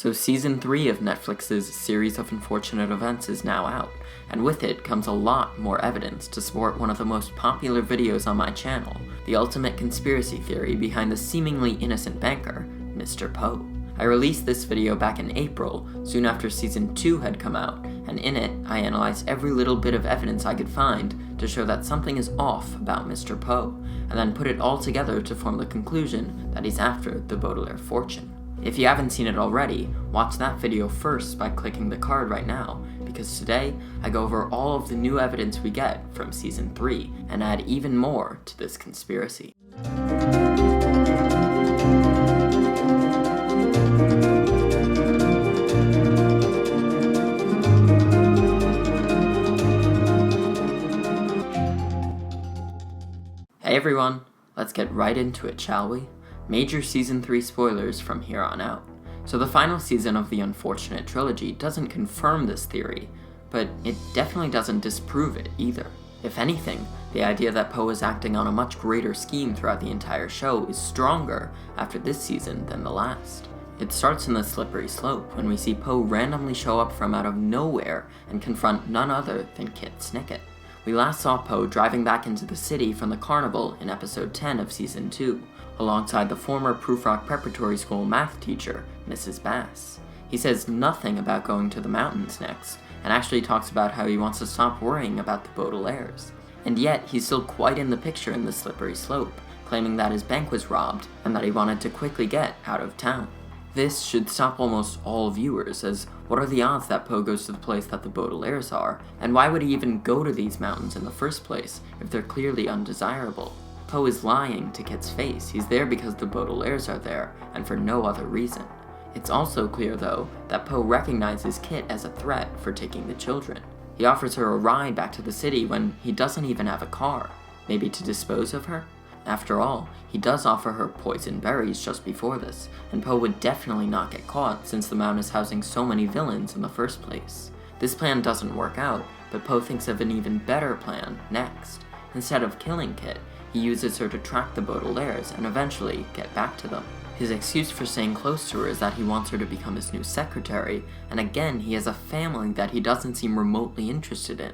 So Season 3 of Netflix's Series of Unfortunate Events is now out, and with it comes a lot more evidence to support one of the most popular videos on my channel, the ultimate conspiracy theory behind the seemingly innocent banker, Mr. Poe. I released this video back in April, soon after Season 2 had come out, and in it, I analyzed every little bit of evidence I could find to show that something is off about Mr. Poe, and then put it all together to form the conclusion that he's after the Beaudelaire fortune. If you haven't seen it already, watch that video first by clicking the card right now, because today I go over all of the new evidence we get from Season 3 and add even more to this conspiracy. Hey everyone, let's get right into it, shall we? Major Season 3 spoilers from here on out. So the final season of the Unfortunate trilogy doesn't confirm this theory, but it definitely doesn't disprove it either. If anything, the idea that Poe is acting on a much greater scheme throughout the entire show is stronger after this season than the last. It starts in the slippery slope when we see Poe randomly show up from out of nowhere and confront none other than Kit Snicket. We last saw Poe driving back into the city from the carnival in episode 10 of Season 2, alongside the former Proof Rock Preparatory School math teacher, Mrs. Bass. He says nothing about going to the mountains next, and actually talks about how he wants to stop worrying about the Baudelaires. And yet, he's still quite in the picture in the slippery slope, claiming that his bank was robbed, and that he wanted to quickly get out of town. This should stop almost all viewers, as what are the odds that Poe goes to the place that the Baudelaires are, and why would he even go to these mountains in the first place if they're clearly undesirable? Poe is lying to Kit's face. He's there because the Beaudelaires are there, and for no other reason. It's also clear, though, that Poe recognizes Kit as a threat for taking the children. He offers her a ride back to the city when he doesn't even have a car, maybe to dispose of her? After all, he does offer her poison berries just before this, and Poe would definitely not get caught since the mountain is housing so many villains in the first place. This plan doesn't work out, but Poe thinks of an even better plan next. Instead of killing Kit, he uses her to track the Beaudelaires and eventually get back to them. His excuse for staying close to her is that he wants her to become his new secretary, and again he has a family that he doesn't seem remotely interested in.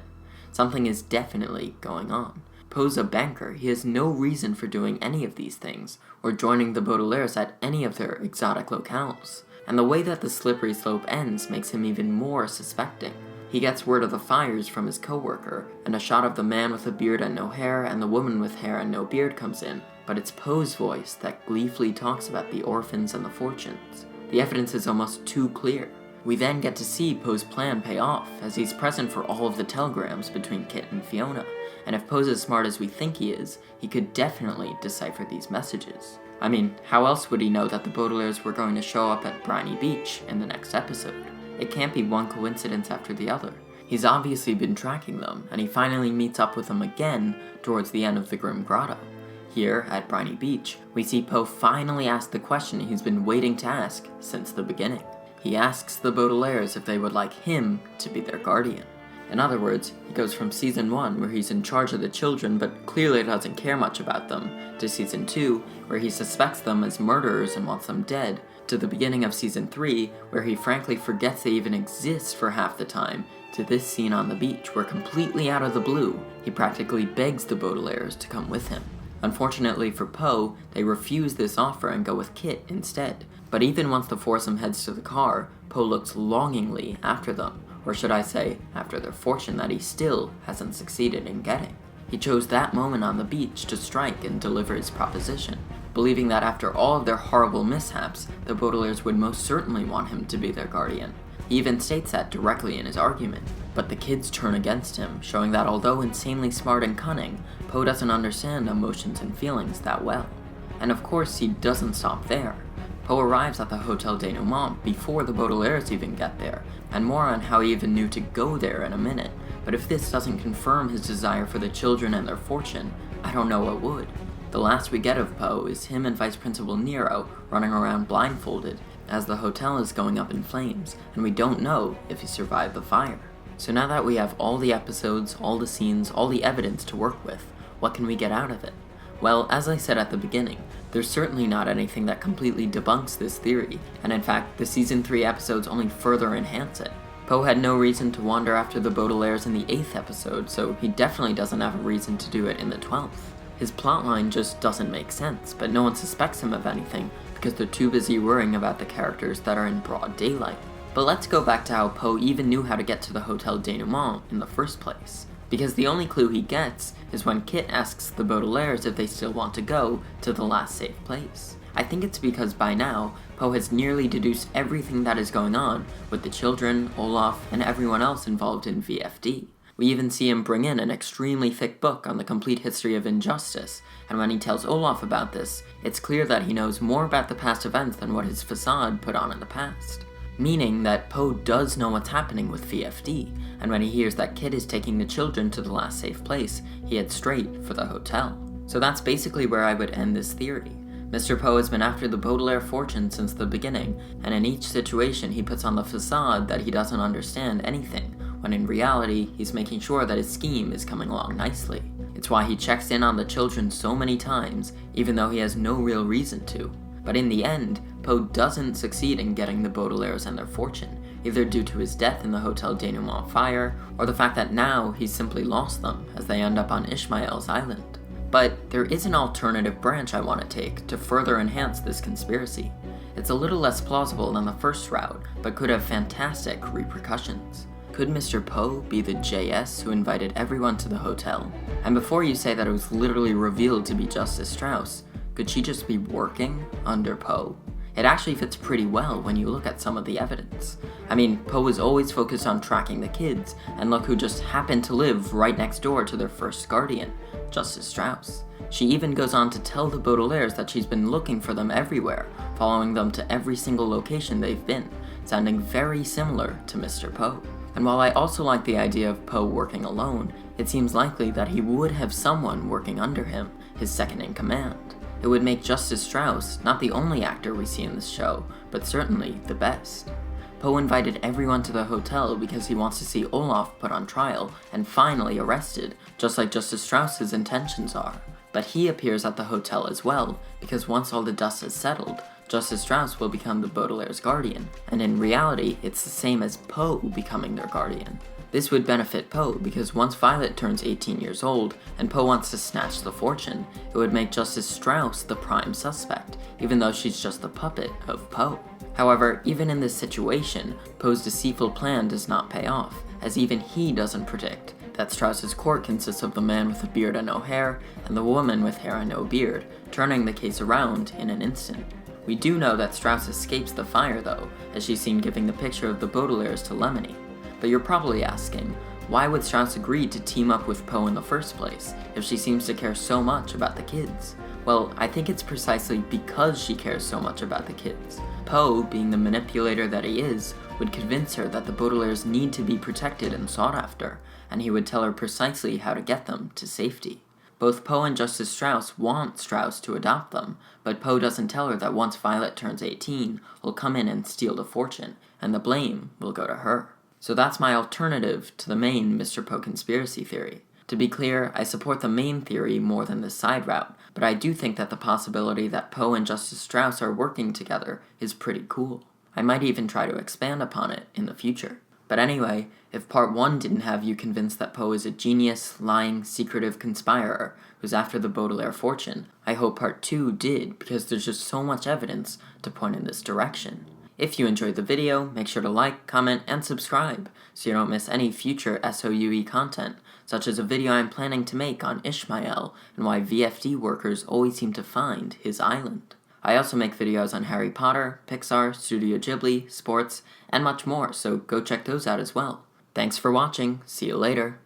Something is definitely going on. Poe's a banker, he has no reason for doing any of these things, or joining the Beaudelaires at any of their exotic locales. And the way that the slippery slope ends makes him even more suspecting. He gets word of the fires from his coworker, and a shot of the man with a beard and no hair and the woman with hair and no beard comes in, but it's Poe's voice that gleefully talks about the orphans and the fortunes. The evidence is almost too clear. We then get to see Poe's plan pay off, as he's present for all of the telegrams between Kit and Fiona, and if Poe's as smart as we think he is, he could definitely decipher these messages. I mean, how else would he know that the Baudelaires were going to show up at Briny Beach in the next episode? It can't be one coincidence after the other. He's obviously been tracking them, and he finally meets up with them again towards the end of the Grim Grotto. Here, at Briny Beach, we see Poe finally ask the question he's been waiting to ask since the beginning. He asks the Baudelaires if they would like him to be their guardian. In other words, he goes from Season 1, where he's in charge of the children but clearly doesn't care much about them, to Season 2, where he suspects them as murderers and wants them dead, to the beginning of Season 3, where he frankly forgets they even exist for half the time, to this scene on the beach where completely out of the blue, he practically begs the Baudelaires to come with him. Unfortunately for Poe, they refuse this offer and go with Kit instead. But even once the foursome heads to the car, Poe looks longingly after them, or should I say, after their fortune that he still hasn't succeeded in getting. He chose that moment on the beach to strike and deliver his proposition, believing that after all of their horrible mishaps, the Baudelaires would most certainly want him to be their guardian. He even states that directly in his argument, but the kids turn against him, showing that although insanely smart and cunning, Poe doesn't understand emotions and feelings that well. And of course, he doesn't stop there. Poe arrives at the Hotel Denouement before the Baudelaires even get there, and more on how he even knew to go there in a minute, but if this doesn't confirm his desire for the children and their fortune, I don't know what would. The last we get of Poe is him and Vice Principal Nero running around blindfolded as the hotel is going up in flames, and we don't know if he survived the fire. So now that we have all the episodes, all the scenes, all the evidence to work with, what can we get out of it? Well, as I said at the beginning, there's certainly not anything that completely debunks this theory, and in fact, the Season 3 episodes only further enhance it. Poe had no reason to wander after the Baudelaires in the 8th episode, so he definitely doesn't have a reason to do it in the 12th. His plotline just doesn't make sense, but no one suspects him of anything because they're too busy worrying about the characters that are in broad daylight. But let's go back to how Poe even knew how to get to the Hotel Denouement in the first place. Because the only clue he gets is when Kit asks the Baudelaires if they still want to go to the last safe place. I think it's because by now, Poe has nearly deduced everything that is going on with the children, Olaf, and everyone else involved in VFD. We even see him bring in an extremely thick book on the complete history of injustice, and when he tells Olaf about this, it's clear that he knows more about the past events than what his facade put on in the past. Meaning that Poe does know what's happening with VFD, and when he hears that Kit is taking the children to the last safe place, he heads straight for the hotel. So that's basically where I would end this theory. Mr. Poe has been after the Beaudelaire fortune since the beginning, and in each situation he puts on the facade that he doesn't understand anything, when in reality he's making sure that his scheme is coming along nicely. It's why he checks in on the children so many times, even though he has no real reason to. But in the end, Poe doesn't succeed in getting the Baudelaires and their fortune, either due to his death in the Hotel Denouement fire, or the fact that now he's simply lost them as they end up on Ishmael's island. But there is an alternative branch I want to take to further enhance this conspiracy. It's a little less plausible than the first route, but could have fantastic repercussions. Could Mr. Poe be the JS who invited everyone to the hotel? And before you say that it was literally revealed to be Justice Strauss, could she just be working under Poe? It actually fits pretty well when you look at some of the evidence. I mean, Poe was always focused on tracking the kids, and look who just happened to live right next door to their first guardian, Justice Strauss. She even goes on to tell the Baudelaires that she's been looking for them everywhere, following them to every single location they've been, sounding very similar to Mr. Poe. And while I also like the idea of Poe working alone, it seems likely that he would have someone working under him, his second in command. It would make Justice Strauss not the only actor we see in this show, but certainly the best. Poe invited everyone to the hotel because he wants to see Olaf put on trial and finally arrested, just like Justice Strauss's intentions are. But he appears at the hotel as well, because once all the dust has settled, Justice Strauss will become the Baudelaire's guardian, and in reality, it's the same as Poe becoming their guardian. This would benefit Poe because once Violet turns 18 years old and Poe wants to snatch the fortune, it would make Justice Strauss the prime suspect, even though she's just the puppet of Poe. However, even in this situation, Poe's deceitful plan does not pay off, as even he doesn't predict that Strauss's court consists of the man with a beard and no hair, and the woman with hair and no beard, turning the case around in an instant. We do know that Strauss escapes the fire though, as she's seen giving the picture of the Baudelaires to Lemony. But you're probably asking, why would Strauss agree to team up with Poe in the first place, if she seems to care so much about the kids? Well, I think it's precisely because she cares so much about the kids. Poe, being the manipulator that he is, would convince her that the Baudelaires need to be protected and sought after, and he would tell her precisely how to get them to safety. Both Poe and Justice Strauss want Strauss to adopt them, but Poe doesn't tell her that once Violet turns 18, he'll come in and steal the fortune, and the blame will go to her. So that's my alternative to the main Mr. Poe conspiracy theory. To be clear, I support the main theory more than the side route, but I do think that the possibility that Poe and Justice Strauss are working together is pretty cool. I might even try to expand upon it in the future. But anyway, if part 1 didn't have you convinced that Poe is a genius, lying, secretive conspirer who's after the Baudelaire fortune, I hope part 2 did, because there's just so much evidence to point in this direction. If you enjoyed the video, make sure to like, comment, and subscribe so you don't miss any future SOUE content, such as a video I'm planning to make on Ishmael and why VFD workers always seem to find his island. I also make videos on Harry Potter, Pixar, Studio Ghibli, sports, and much more, so go check those out as well. Thanks for watching, see you later.